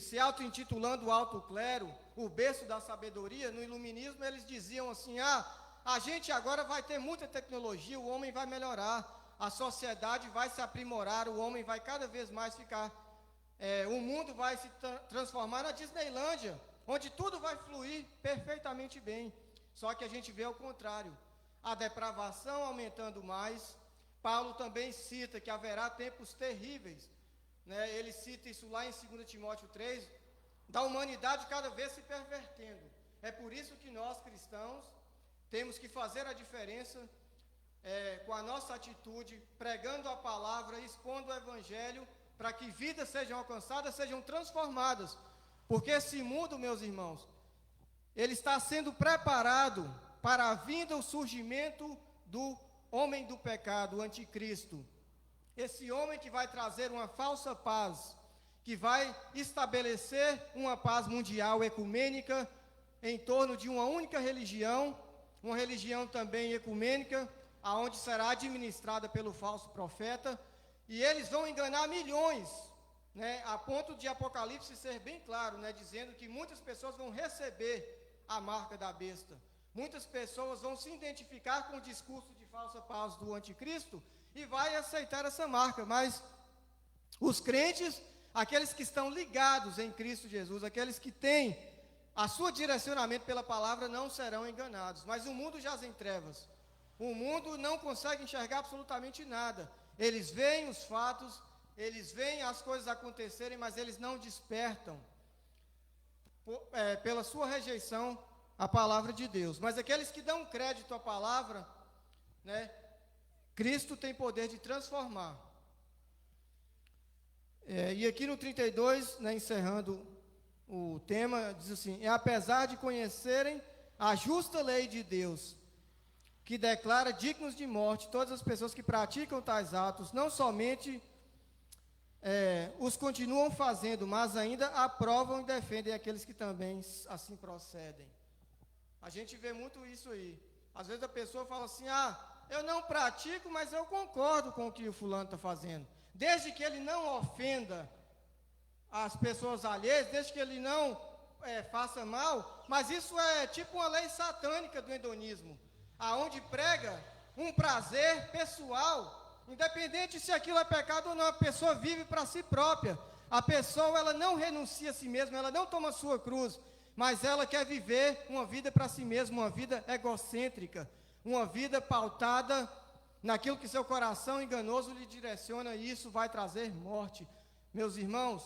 S4: se auto-intitulando o alto clero, o berço da sabedoria, no iluminismo eles diziam assim: a gente agora vai ter muita tecnologia, o homem vai melhorar, a sociedade vai se aprimorar, o homem vai cada vez mais ficar, o mundo vai se transformar na Disneylândia, onde tudo vai fluir perfeitamente bem. Só que a gente vê ao contrário, a depravação aumentando mais. Paulo também cita que haverá tempos terríveis, né? Ele cita isso lá em 2 Timóteo 3, da humanidade cada vez se pervertendo. É por isso que nós cristãos temos que fazer a diferença com a nossa atitude, pregando a palavra, expondo o evangelho, para que vidas sejam alcançadas, sejam transformadas. Porque esse mundo, meus irmãos, ele está sendo preparado para a vinda, o surgimento do homem do pecado, o anticristo. Esse homem que vai trazer uma falsa paz, que vai estabelecer uma paz mundial ecumênica em torno de uma única religião, uma religião também ecumênica, aonde será administrada pelo falso profeta, e eles vão enganar milhões, né, a ponto de Apocalipse ser bem claro, né, dizendo que muitas pessoas vão receber a marca da besta. Muitas pessoas vão se identificar com o discurso de falsa paz do anticristo e vai aceitar essa marca, mas os crentes, aqueles que estão ligados em Cristo Jesus, aqueles que têm a sua direcionamento pela palavra, não serão enganados. Mas o mundo jaz em trevas, o mundo não consegue enxergar absolutamente nada. Eles veem os fatos, eles veem as coisas acontecerem, mas eles não despertam, pela sua rejeição à palavra de Deus. Mas aqueles que dão crédito à palavra, né, Cristo tem poder de transformar. E aqui no 32, né, encerrando o tema, diz assim: apesar de conhecerem a justa lei de Deus, que declara dignos de morte todas as pessoas que praticam tais atos, não somente os continuam fazendo, mas ainda aprovam e defendem aqueles que também assim procedem. A gente vê muito isso aí. Às vezes a pessoa fala assim: eu não pratico, mas eu concordo com o que o fulano está fazendo. Desde que ele não ofenda as pessoas alheias, desde que ele não faça mal, mas isso é tipo uma lei satânica do hedonismo, aonde prega um prazer pessoal, independente se aquilo é pecado ou não. A pessoa vive para si própria, a pessoa ela não renuncia a si mesma, ela não toma a sua cruz, mas ela quer viver uma vida para si mesma, uma vida egocêntrica, uma vida pautada naquilo que seu coração enganoso lhe direciona, e isso vai trazer morte. Meus irmãos,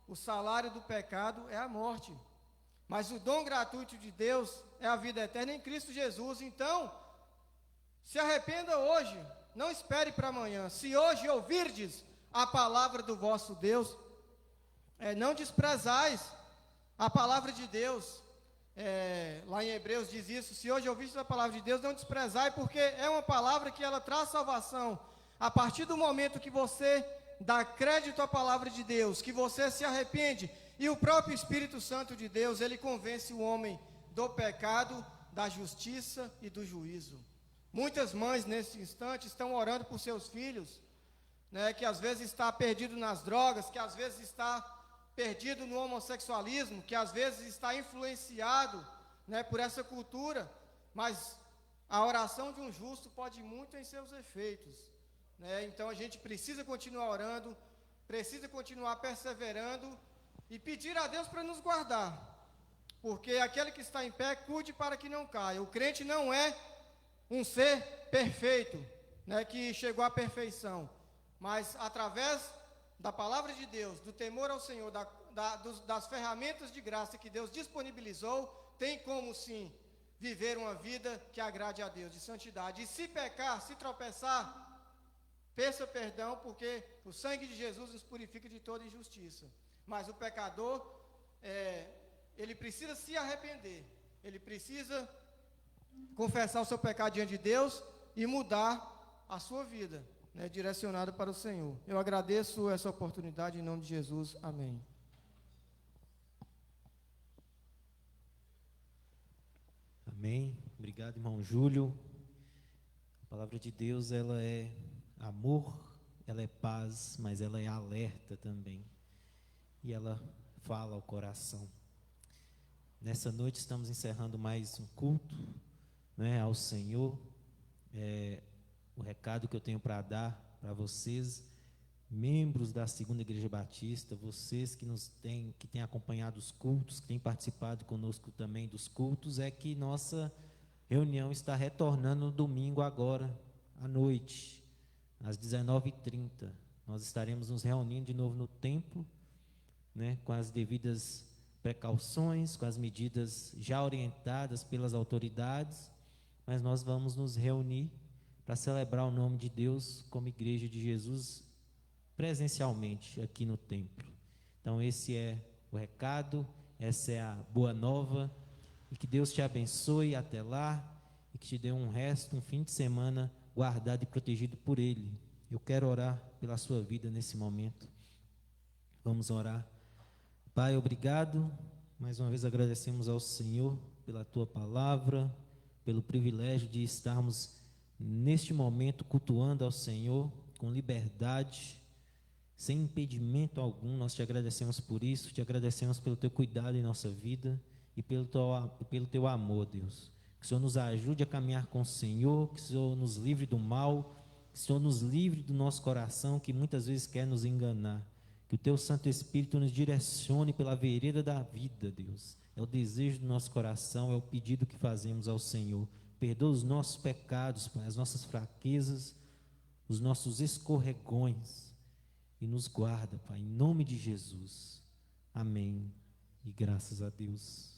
S4: o salário do pecado é a morte, mas o dom gratuito de Deus é a vida eterna em Cristo Jesus. Então, se arrependa hoje, não espere para amanhã. Se hoje ouvirdes a palavra do vosso Deus, não desprezais a palavra de Deus. Lá em Hebreus diz isso: se hoje ouvistes a palavra de Deus, não desprezai, porque é uma palavra que ela traz salvação. A partir do momento que você dá crédito à palavra de Deus, que você se arrepende, e o próprio Espírito Santo de Deus, ele convence o homem do pecado, da justiça e do juízo. Muitas mães nesse instante estão orando por seus filhos, né, que às vezes está perdido nas drogas, que às vezes está perdido no homossexualismo, que às vezes está influenciado, né, por essa cultura, mas a oração de um justo pode muito em seus efeitos, né? Então a gente precisa continuar orando, precisa continuar perseverando e pedir a Deus para nos guardar, porque aquele que está em pé, cuide para que não caia. O crente não é um ser perfeito, né, que chegou à perfeição, mas através da palavra de Deus, do temor ao Senhor, das ferramentas de graça que Deus disponibilizou, tem como sim viver uma vida que agrade a Deus, de santidade. E se pecar, se tropeçar, peça perdão, porque o sangue de Jesus nos purifica de toda injustiça. Mas o pecador, ele precisa se arrepender, ele precisa confessar o seu pecado diante de Deus e mudar a sua vida, né, direcionada para o Senhor. Eu agradeço essa oportunidade em nome de Jesus. Amém.
S1: Amém. Obrigado, irmão Júlio. A palavra de Deus, ela é amor, ela é paz, mas ela é alerta também. E ela fala ao coração. Nessa noite estamos encerrando mais um culto, né, ao Senhor. O recado que eu tenho para dar para vocês, membros da Segunda Igreja Batista, vocês que têm acompanhado os cultos, que têm participado conosco também dos cultos, é que nossa reunião está retornando no domingo agora, à noite, às 19h30. Nós estaremos nos reunindo de novo no templo, né, com as devidas precauções, com as medidas já orientadas pelas autoridades, mas nós vamos nos reunir para celebrar o nome de Deus como Igreja de Jesus presencialmente aqui no templo. Então esse é o recado, essa é a boa nova, e que Deus te abençoe até lá, e que te dê um fim de semana guardado e protegido por Ele. Eu quero orar pela sua vida nesse momento. Vamos orar. Pai, obrigado, mais uma vez agradecemos ao Senhor pela Tua palavra, pelo privilégio de estarmos neste momento cultuando ao Senhor com liberdade, sem impedimento algum. Nós te agradecemos por isso, te agradecemos pelo Teu cuidado em nossa vida e pelo Teu amor, Deus. Que o Senhor nos ajude a caminhar com o Senhor, que o Senhor nos livre do mal, que o Senhor nos livre do nosso coração, que muitas vezes quer nos enganar. Que o Teu Santo Espírito nos direcione pela vereda da vida, Deus. É o desejo do nosso coração, é o pedido que fazemos ao Senhor. Perdoa os nossos pecados, Pai, as nossas fraquezas, os nossos escorregões, e nos guarda, Pai, em nome de Jesus. Amém. E graças a Deus.